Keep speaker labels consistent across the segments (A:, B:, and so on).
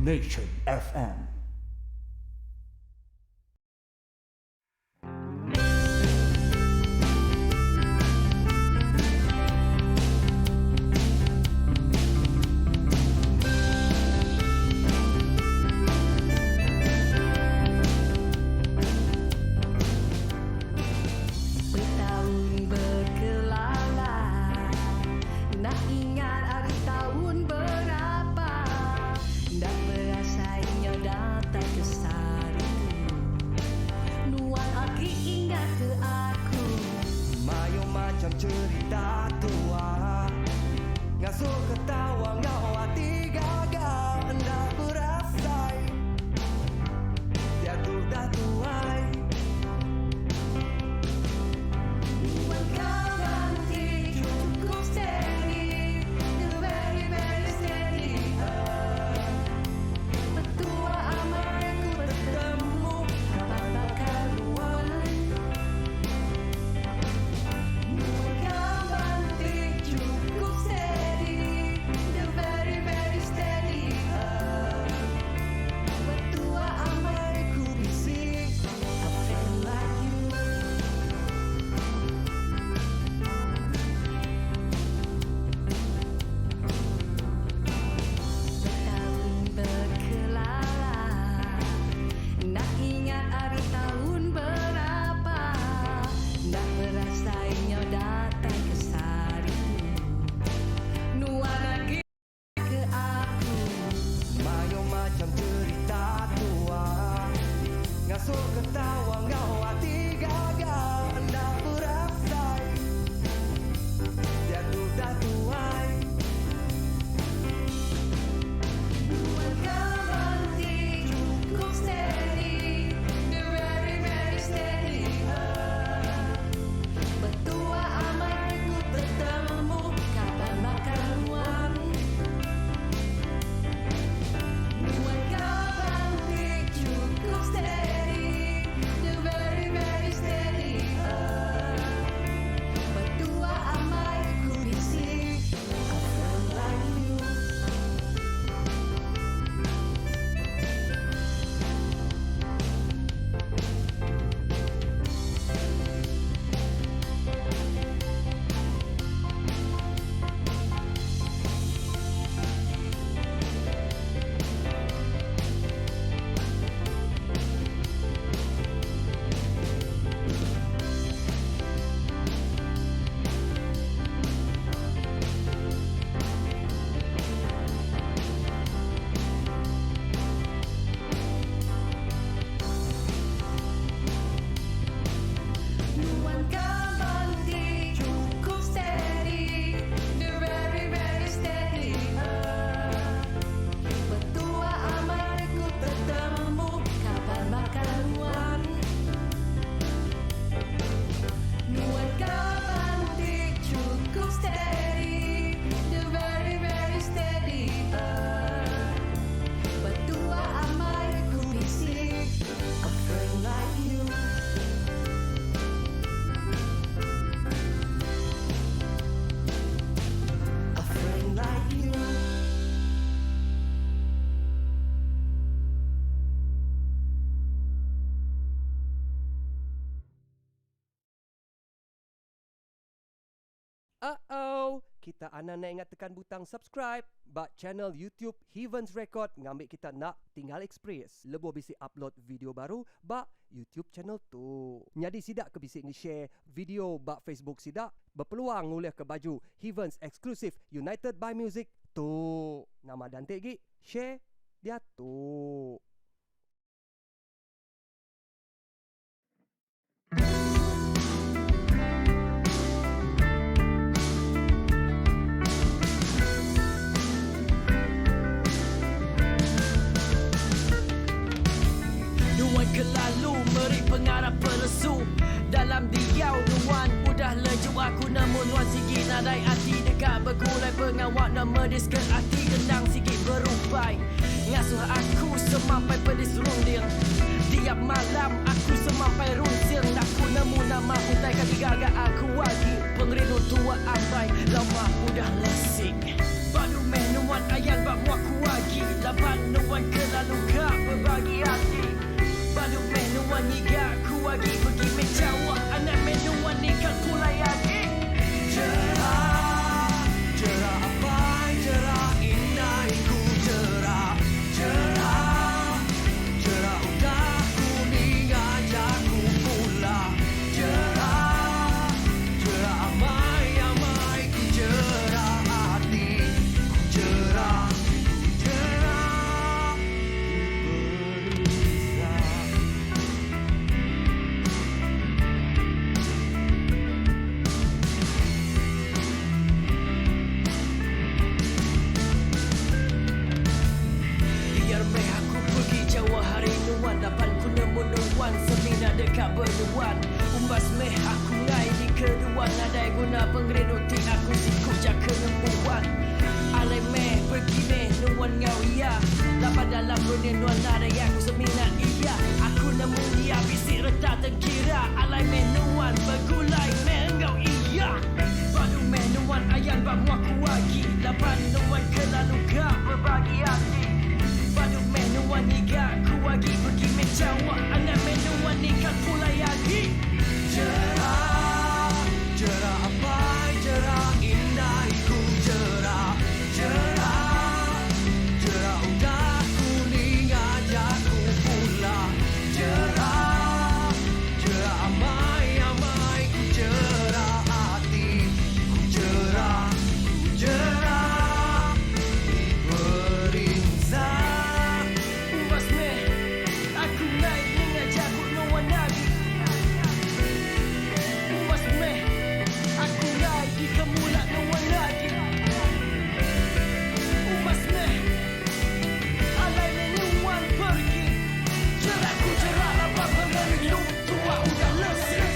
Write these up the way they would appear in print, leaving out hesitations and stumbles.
A: Nation FM.
B: Cerita tua ngasuh ketawa ngau hati gagal hendak berasai dia tu dah tuai buat kau ganti cukup steady the very very steady bertua amai ku bertemu kapan bakal mulai ngasuh ketawa ngau hati gagal hendak berasai dia tu dah tuai buat kau ganti cukup steady the very very steady bertua amai ku bertemu kapan bakal wangi buat kau ganti cukup steady kita anak nak ingat tekan butang subscribe bak channel YouTube Hevance Records ngambil kita nak tinggal express lebih bisi upload video baru bak YouTube channel tu. Nyadi sidak ke bisi nge-share video bak Facebook sidak berpeluang ngulih ke baju Hevance Exclusive United by Music tu. Nama dan tegi share dia tu.
C: Kelalu meri pengarap pelesu dalam diau nuan udah leju aku namun nuan sigi nadai hati dekat bergulai pengawak nama disket hati gendang sikit berupai ngasuh aku semampai pedis runding tiap malam aku semampai runsing aku nemu nama utai kali gagal aku lagi pengrindu tua ambai lama udah lesing baru meh nuan ayat bak muak lagi laban nuan ke guna penggerin utik aku sikut jaka nempuan. Alai meh pergi meh nuan ngau iya. Lapan dalam dunia nuan nada yang aku seminat iya. Aku nemu dia bisik reta terkira. Alai meh nuan bergulai meh ngau iya. Baru meh nuan ayam bamu aku lagi. Lapan nuan kelalu gak berbagi hati. Baru meh nuan niga aku lagi pergi meh jawab. Anak meh nuan nikah pulai lagi.
A: Cerah, cerah abai, cerah indah ku cerah, cerah, cerah udah kuning ajak ku pulang, cerah, cerah amai ku cerah hati, ku cerah, cerah diberi insan.
C: Umas meh aku naik mengajak ku nuan lagi. Umas meh aku naik di kemulat nuan lagi. Umas meh alai meh nuan pergi. Cerahku cerah lapan pengeling tua udah lesih.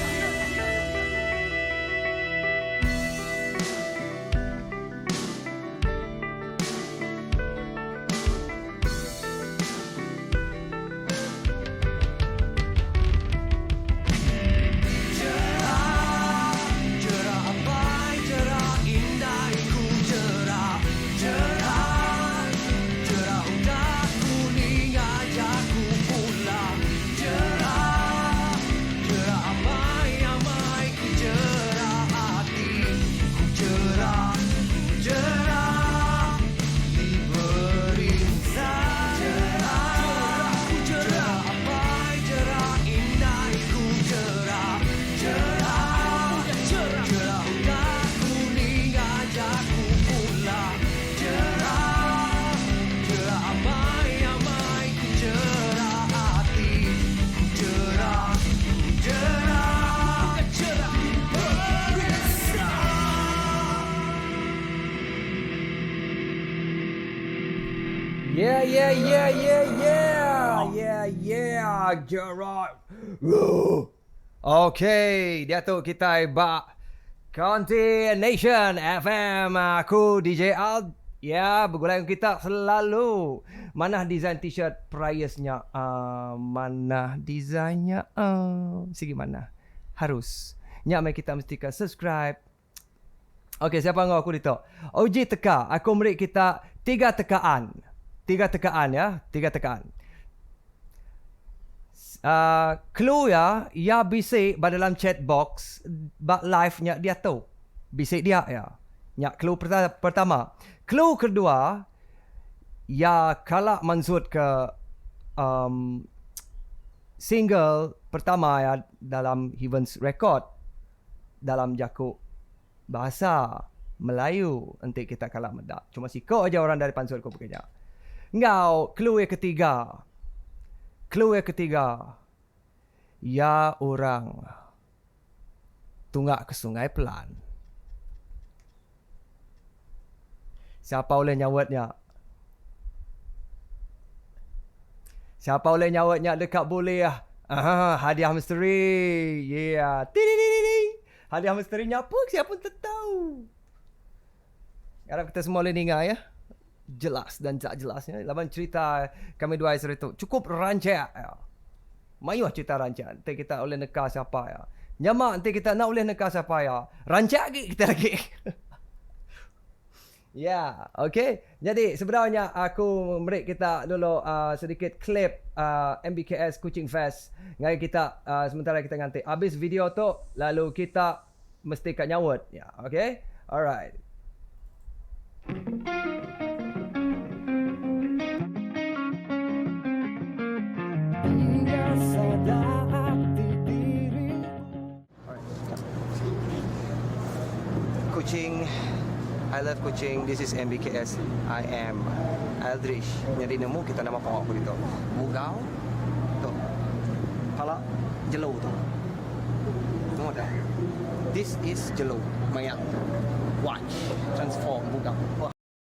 A: Cerah, cerah abai, cerah indah ku cerah, cerah, cerah udah kuning ajak ku pulang, cerah, cerah amai ku cerah hati, ku cerah, cerah diberi insan, cerah, cerah abai, cerah indah ku cerah, cerah, cerah udah kuning ajak ku pulang, cerah, cerah amai ku cerah hati, ku cerah, cerah,
C: Cerah
B: Yeah, Gerard. Okay, Datuk kita bak Konti Nation FM. Aku DJ Al. Ya, bergulai dengan kita selalu. Mana design t-shirt Priusnya? Mana desainnya? Segi mana? Harus. Nyak kita mestikan subscribe. Okay, siapa ngau aku dito? OG teka. Aku beri kita 3 tekaan. 3 tekaan ya. 3 tekaan. Clue ya. Ya bisik dalam chat box. Bak live-nya dia tahu. Bisik dia ya. Ya, clue pertama. Clue kedua. Ya kalau maksud ke single pertama ya dalam Hevance Records. Dalam jakuk bahasa Melayu. Nanti kita kalah medak. Cuma sikok aja orang dari pansur kau bekerja. Engkau, clue yang ketiga. Clue yang ketiga. Ya orang tunggak ke sungai pelan. Siapa boleh nyawatnya? Siapa boleh nyawatnya dekat boleh ya? Hadiah misteri. Yeah. Hadiah misterinya apa? Siapa pun tak tahu. Harap kita semua boleh dengar ya. Jelas dan tak jelasnya. Laban cerita kami dua hari itu cukup rancak ya. Mayuh cerita rancak. Nanti kita boleh neka siapa ya. Nyamak nanti kita nak boleh neka siapa ya. Rancak lagi kita lagi. Ya, okay. Jadi sebenarnya aku beri kita dulu sedikit klip MBKS Kuching Fest. Ngai kita sementara kita nanti habis video tu lalu kita mesti kat nyawut. Ya, okay. Alright. Kuching, I love Kuching. This is MBKS. I am Aldrich. Jadi nemu kita nama pawak aku dito. Mugau. Tu. Pala jelau tu. Tengok dah. This is jelau. Mayang. Watch. Transform. Mugau. Wah.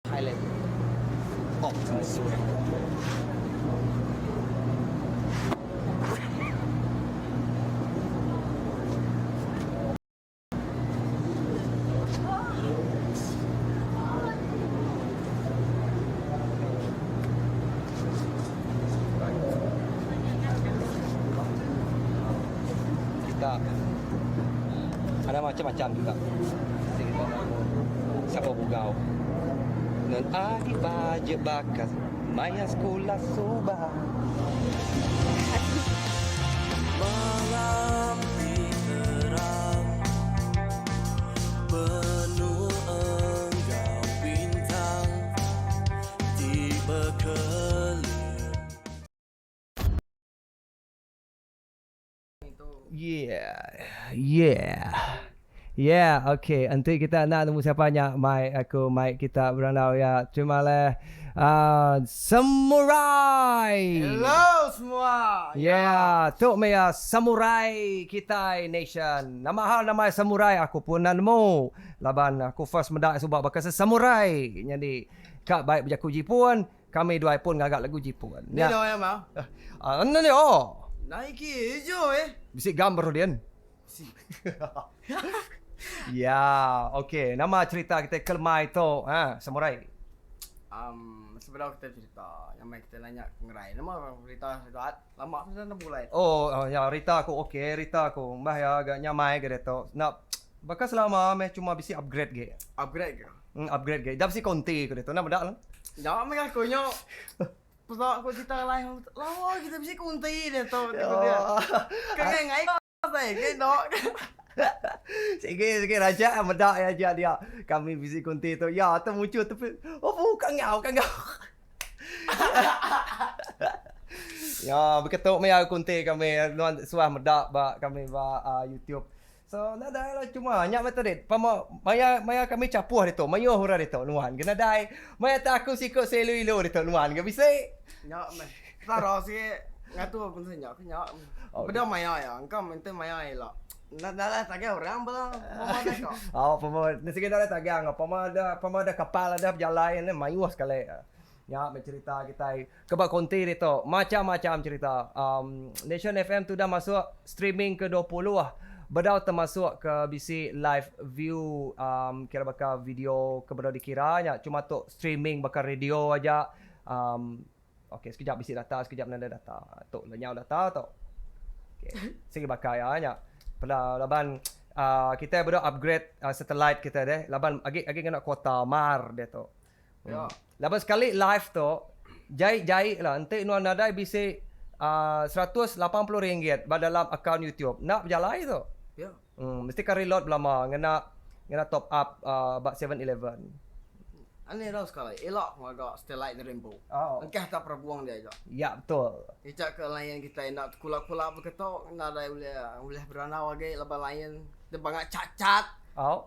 B: Highlight. Oh, transform.
D: Ada macam-macam juga. Jadi kita nak siapa bugau. Nan adik baje bakas maya sekolah subah.
A: Malam terang penuh engkau bintang tiba kelip.
B: Yeah, okay. Nanti kita nak temu siapa banyak mic kita berandau ya. Terima kasih. Samurai.
C: Hello semua.
B: Yeah, tu maya samurai kita nation. Nama samurai aku pun nak nemu. Laban aku first mendak sebab bakal samurai. Jadi kak baik berjaku Jepun, kami dua pun ngagak lagu Jepun.
C: Ni dah yang mau.
B: Ni oh.
C: Naiki hijau
B: Bisik gambar dia. Ya, okey. Nama cerita kita Kelmai tu, samurai.
C: Sebenarnya kita cerita yang mai kita nanya ngerai nama cerita lama sudah 6 bulan.
B: Oh, ya Rita aku okey, Rita aku. Mbah ya agak nyamai ke tu. Nak bakal selama meh cuma bisi upgrade ge.
C: Upgrade ke?
B: Upgrade ge. Dah bisi konti ke tu. Nak bedak lah.
C: Jangan mai aku nyo. Pasal aku cerita lain lawa kita bisi kunti dia tu dia. Kan ngai sai ke dok.
B: Sikit raja medak ya aja dia. Kami bisi kunti tu. Ya, tu muncul tapi oh bukan ngau. Ya, beketuk maya kunti kami nuan suah medak ba kami ba YouTube. So nadai lah cuma nyak mata dit. Pama maya kami capuh dia tu. Mayo hura dia tu nuan. Kena dai. Maya tak aku sikut selu-ilo dia tu nuan. Ke bisa?
C: Nyak meh. Taro sikit ngatu pun senyak ke nyak. Beda maya ya. Engkau minta maya elok. Nada tagay orang ba? Pamada ko.
B: Pamada. Sige dah tagang. Pamada kapal ada berjalan ni mayu sekali. Ya, bercerita kita kebak konti itu macam-macam cerita. NationFM tu dah masuk streaming ke 20 lah. Bedau termasuk ke bisi live view kira bakal video ke bedau dikiranya cuma tu streaming bakal radio aja. Okey, sekejap bisi data, sekejap nanda data. Tu lenyau data tu. Okey. Segi bakal ya nya. Pada laban kita bedau upgrade satellite kita deh. Laban agi kena kuota mar dia tu. Ya. Lepas sekali live tu, jai lah. Nanti nuan nadai bisa RM180 dalam akaun YouTube. Nak berjalan tu?
C: Ya.
B: Mesti kan reload belama. Ngena top up bak 7-Eleven.
C: Ani dah sekali. Elok agak Starlight the Rainbow.
B: Oh.
C: Engkau tak perabung dia aja.
B: Ya, betul.
C: Icak ke lain kita nak kulak-kulak berketok. Nadai boleh beranau lagi. Lepas lain, dia banyak cacat.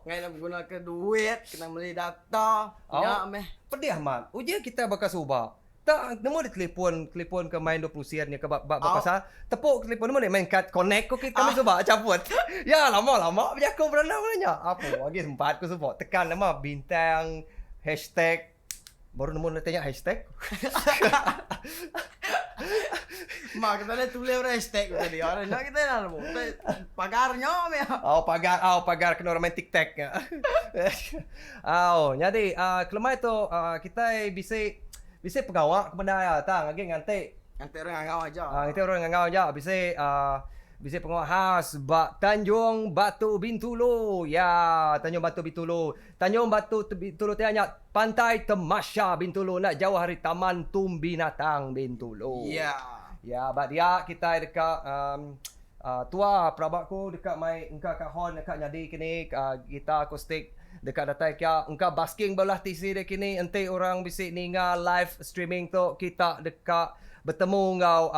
C: Ngai nak menggunakan duit, kena beli data. Ya meh.
B: Pedih mat. Ujian kita bakal subah. Tak nemu di telefon ke main 20 sen ni ke pasal. Tepuk telefon nemu main kad connect ko kita subah cabut. Ya lama berjaku berenang nanya. Apa lagi sempat ku subah. Tekan nama bintang hashtag baru nemu nak tanya hashtag.
C: Mak kita dah tulis hashtag tadi. Orang nak kita nak nemu. Pagarnya me.
B: Pagar kena romantic tag. Jadi kelemai tu kita bisa pegawai kepada ya tang lagi nganti
C: orang ngau aja.
B: Nganti orang ngau aja bisa pengawal khas Tanjung Batu Bintulu. Ya, Tanjung Batu Bintulu. Tanjung Batu Bintulu tanya Pantai Temasya Bintulu nak jauh hari Taman Tum Binatang Bintulu.
C: Ya.
B: Ya, bak dia kita dekat tua perabakku dekat mai engkau kat hon dekat jadi kini gitar akustik dekat datai kia engkau basking belah TC dek kini ente orang bisik ninga live streaming tu kita dekat bertemu ngau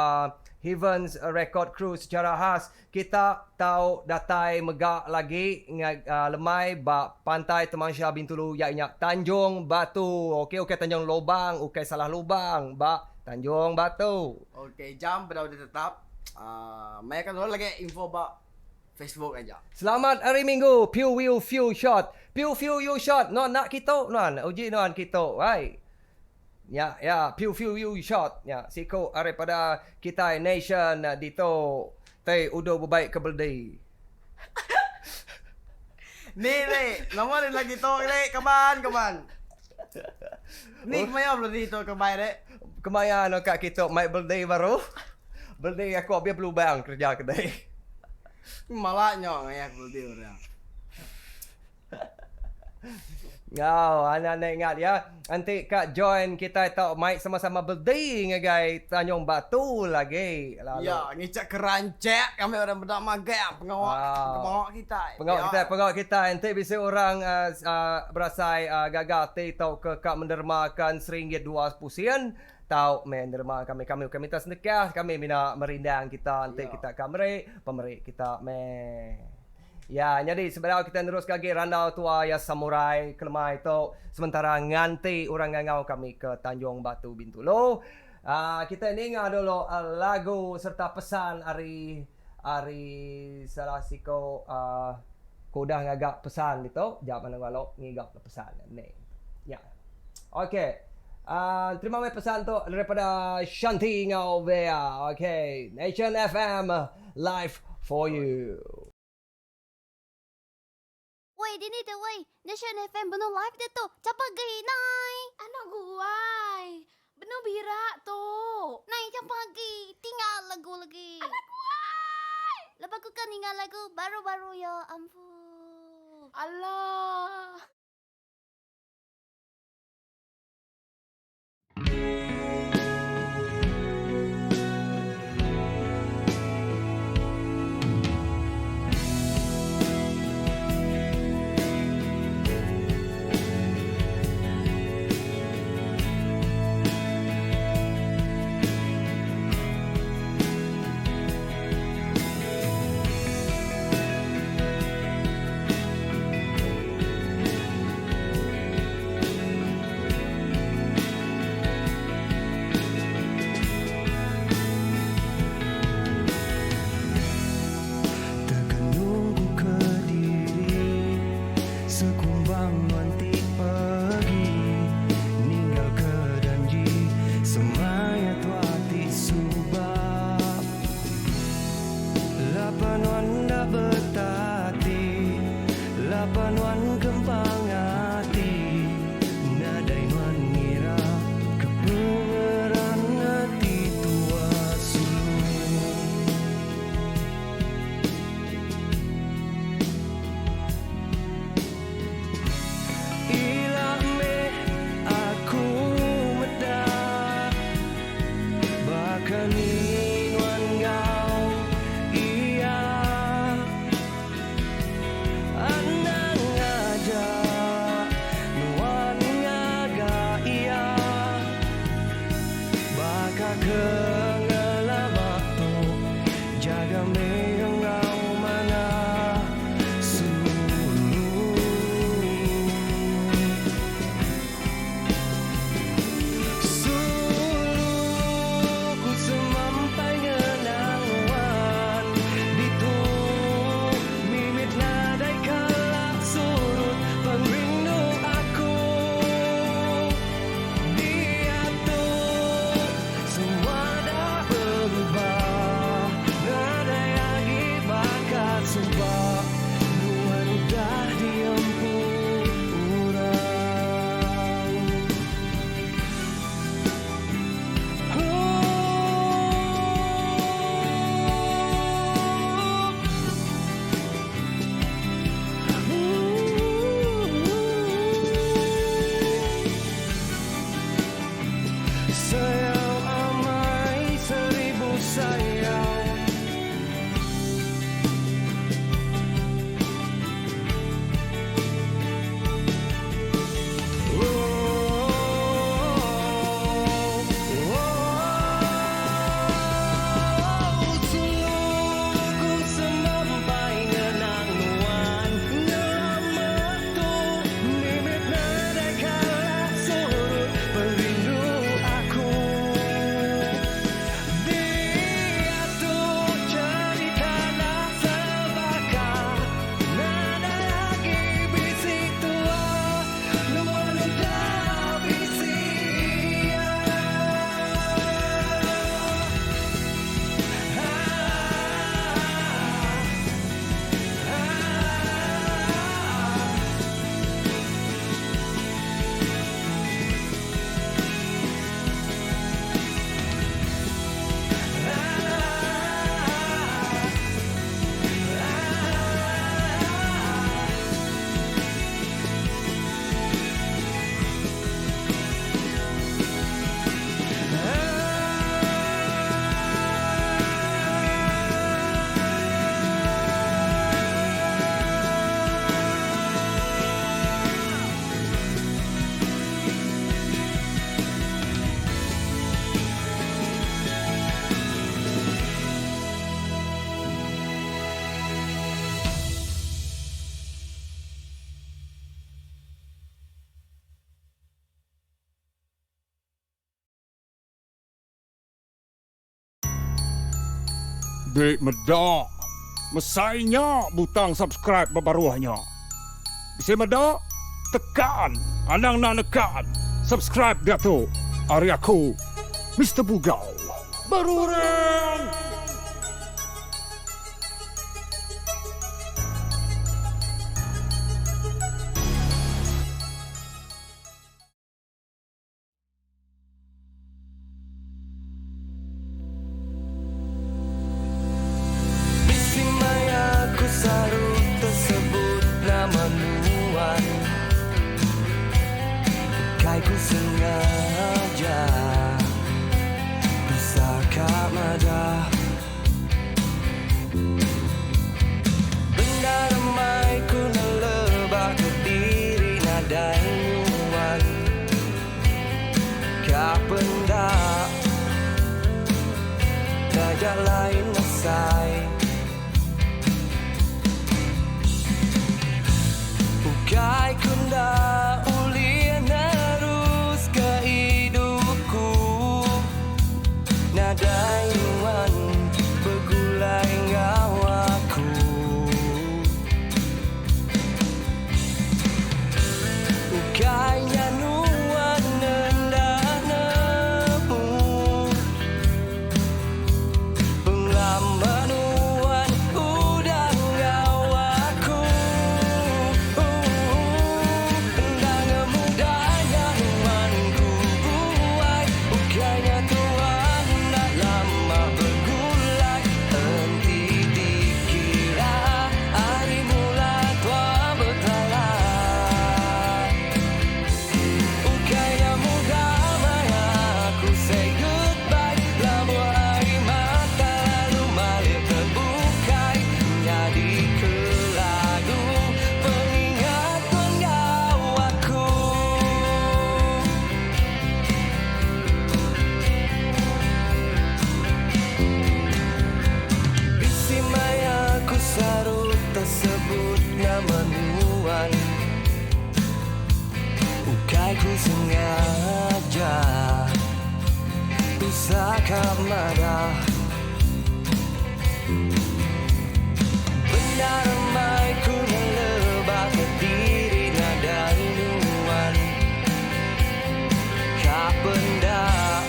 B: Hevance Record crew secara khas. Kita tahu datai megak lagi lemai bak Pantai Temasya Bintulu iaitu Tanjung Batu. Okey Tanjung Lubang, salah lubang bak Tanjung Batu.
C: Okey, jam berapa dia tetap. Mai kan lagi info bak Facebook aja.
B: Selamat hari Minggu. Few shot. You shot. Nak kita non. Uji non kita. Right. Ya, few shot. Ya, siko daripada kita nation dito. Tei udah berbaik ke berdei.
C: Ni, nama dia lagi tu ni, kaman. Ni kemaya belum dito kebaik dek.
B: Kemaya no kak kita mai berdei baru. Berdei aku biar berlubang kerja kedai.
E: Malaknya ya aku dia orang.
B: Anak-anak ingat ya. Nanti Kak join kita tak mic sama-sama berdiri ngagai Tanjung Batu lagi. Lalu.
E: Ya, ngicak kerancak kami orang bedak magai pengawak kita.
B: Pengawak kita nanti bisa orang berasai gagal tau ke Kak mendermakan RM1.20 tahu menderma kami minta sedekah, kami minta merindang kita nanti kita kamera pemerik kita Ya, jadi sebenarnya kita terus lagi randau tua ya samurai kelemah itu sementara nganti orang ngangau kami ke Tanjung Batu Bintulu. Kita dengar dulu lagu serta pesan hari salah siko kudah ngagak pesan itu. Jawab mana walau ngigak pesan ni. Ya. Okey. Terima kasih pesan tu daripada Shanti ngau Bea. Okay, NationFM live for you.
F: Woi, dini tu woi. NationFM benar live dia tu. Cepat pergi nai.
G: Anak guai. Benar birak tu.
F: Nai cepat pergi. Tinggal lagu lagi.
G: Anak guai.
F: Lepas aku kan tinggal lagu baru-baru ya ampun.
G: Allah.
H: Dek medak. Mesainya butang subscribe baruhnya. Bisa medak? Tekan. Anang nak nekan. Subscribe dia tu. Hari aku, Mr. Bugau. Baru orang.
A: Bisi maya ku saru tersebut nama nuan. Kai ku sengaja pusaka madah. Benda ramai ku nelebak ke diri nadai nuan. Kau pendak dajak lain asai. Ukai kunda ulian harus ke hidupku. Nadai nuan bergulai ngawaku. Ukai nyanuan nendah nemu. Penglama nuan udah ngawaku. Endang mudanya nuanku buai. Ukainya tuan nak lama bergulai. Henti dikira hari mula tua bertalan. Ukainya muda maya aku say goodbye. Lamu hari mata lalu malik terbukai. Jadi ke lagu pengingat penggawaku. Bisi maya ku saru tersebut nama nuan. Ukai ku sengaja pusaka marah. Benda ramai ku nelebak ke diri nadai nuan. Kau pendak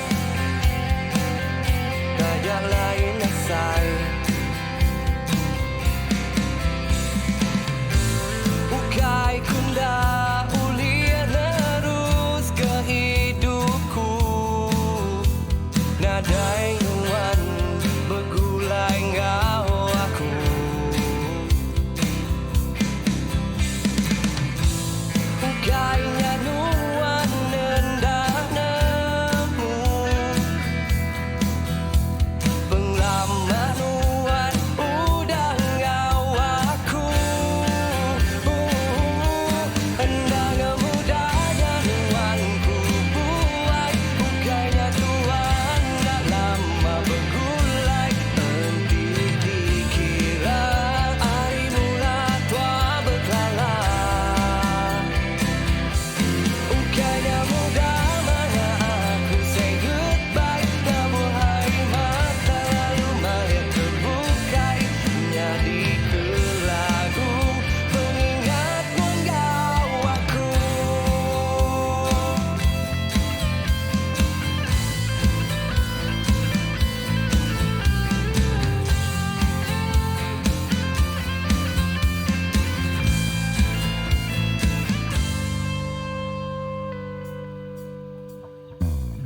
A: dajak lain asai. Ukai kunda ulian harus ke hidupku. Nadai nuan bergulai ngawaku. Ukai nyanuan nendah nemu. Penglama nuan udah ngawaku. Endang mudanya nuanku buai. Ukainya tuan tak lama bergulai. Henti dikira hari mula tua berkalah. Ukainya muda mana aku say goodbye. Kamu hari mata lalu malik terbukai. Jadi ke lagu pengingat penggawaku.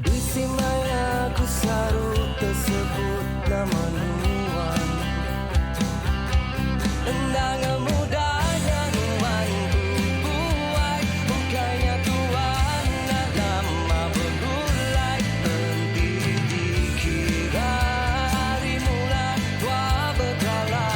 A: Bisi maya ku saru tersebut nama nuan. Endang mudanya nuanku buai. Ukainya tuan nak lama bergulai. Henti dikira hari mula tua berkalah.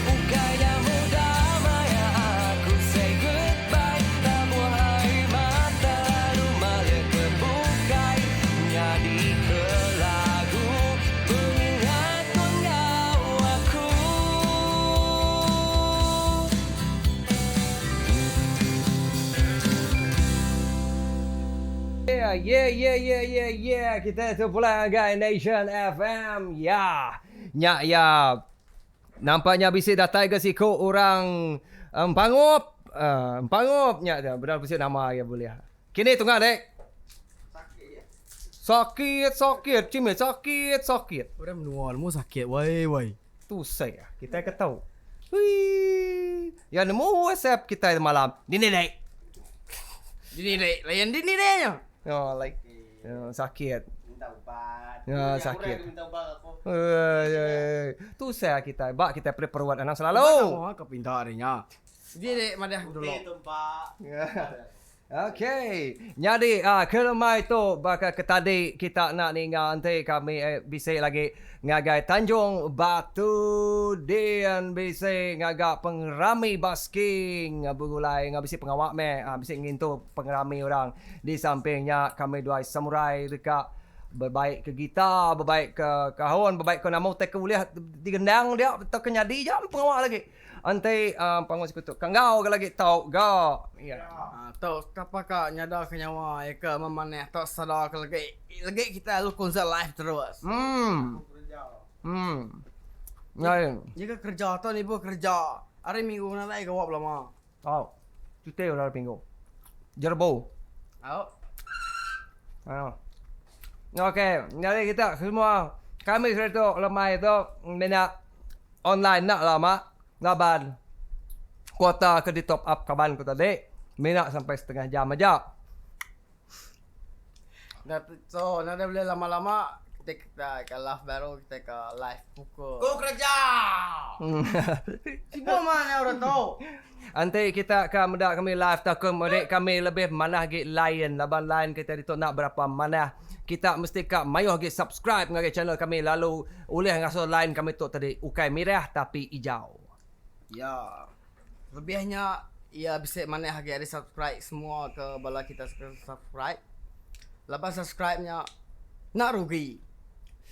A: Ukainya muda maya aku say goodbye. Tamu hari mata lalu malik terbukai. Jadi ke lagu pengingat penggawaku.
D: Yeah. Kita tu pula guys Nation FM. Ya. Nampaknya bisi dah tiger sikut orang pangup. Pangup nya dah. Benar bisi nama ya boleh. Kini tengah dek. Sakit. Cimit sakit.
E: Orang menua mu sakit wai.
D: Tu saya. Kita ke tahu. Hui. Ya nemu WhatsApp kita malam. Dini dek.
E: Layan dini deh.
D: Oh like sakit.
E: Minta ubat.
D: Ya sakit.
E: Minta ubat aku.
D: Tu saya kita. Bak kita perbuat anak selalu.
E: Oh, kau pintar adanya. Dia madah dulu.
D: Okay. Jadi kelemai tu bakal ketadi kita nak ningal nanti kami bisa lagi ngagai Tanjung Batu dan bisa ngagak pengrami basking bergulai ngabisi pengawak bisa ingin tu pengrami orang di sampingnya kami dua samurai dekat berbaik ke gitar, berbaik ke kahon, berbaik ke nama tak kuliah digendang dia tak kenyadi jam pengawak lagi. Antai pangwas kutu. Kangau ke lagi tau ga. Ya.
E: Tau apakah nyada ke nyawa ke memaneh tau sadar ke lagi kita lu konser live terus.
D: Ngayon.
E: Jika kerja tau ni bu kerja. Hari minggu nak naik ke wap lama.
D: Tau. Cuti orang minggu. Jerbo. Okey, jadi kita semua kami serta lemai itu minat online nak lama. Laban kuota ke di top up kaban ku tadi minat sampai setengah jam aja.
E: So, nak boleh lama-lama kita ke live baru kita ke live pukul.
C: Go kerja.
E: Siapa mana orang tahu?
D: Nanti kita akan mendak kami live takut mereka kami lebih manah git lain laban lain kita itu nak berapa manah kita mesti kak mayuh git subscribe ngagai channel kami lalu oleh ngaso lain kami tu tadi ukai merah tapi hijau.
E: Ya. Lebihnya ia bisa mana harga ada subscribe semua ke bala kita subscribe. Lepas subscribe-nya nak rugi.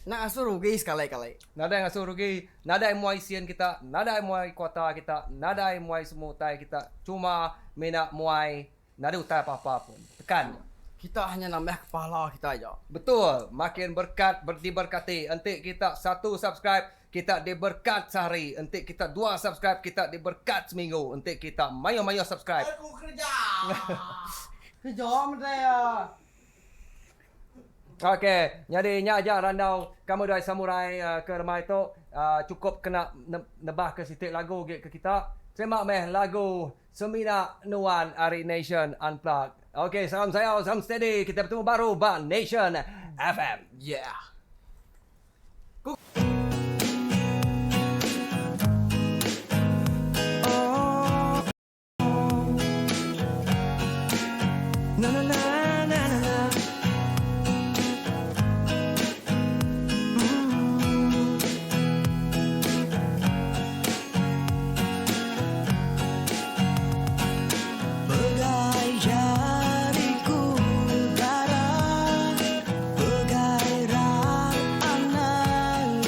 E: Nak asuh rugi sekali-kali.
D: Nada yang asuh rugi, nada yang muai sian kita, nada yang muai kuota kita, nada yang muai semua utai kita. Cuma minat muai, nada utai apa-apa pun. Tekan.
E: Kita hanya nambah kepala kita aja.
D: Betul. Makin berkat, diberkati. Nanti kita 1 subscribe, kita diberkat sehari. Nanti kita 2 subscribe, kita diberkat seminggu. Nanti kita mayo-mayo subscribe.
E: Aku kerja. Kerja saya.
D: Okey, jadi nya aja randau kamu dua samurai ke rumah itu cukup kena nebah ke sitik lagu ke kita. Semak meh lagu Semina Nuan Ari Nation Unplugged. Okey, salam saya, salam steady. Kita bertemu baru ba Nation FM.
E: Yeah.
A: Bagai jariku darah, bagai rak anang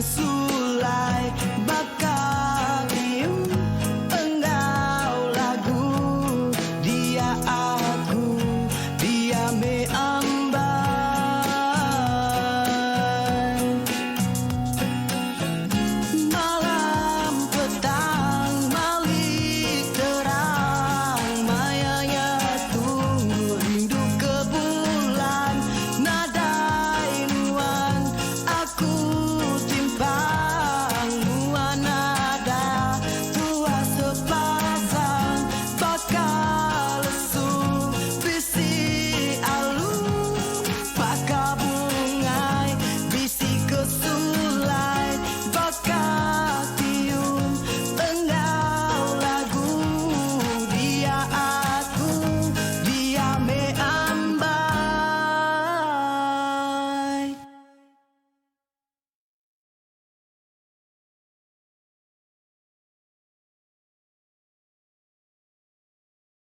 C: lesu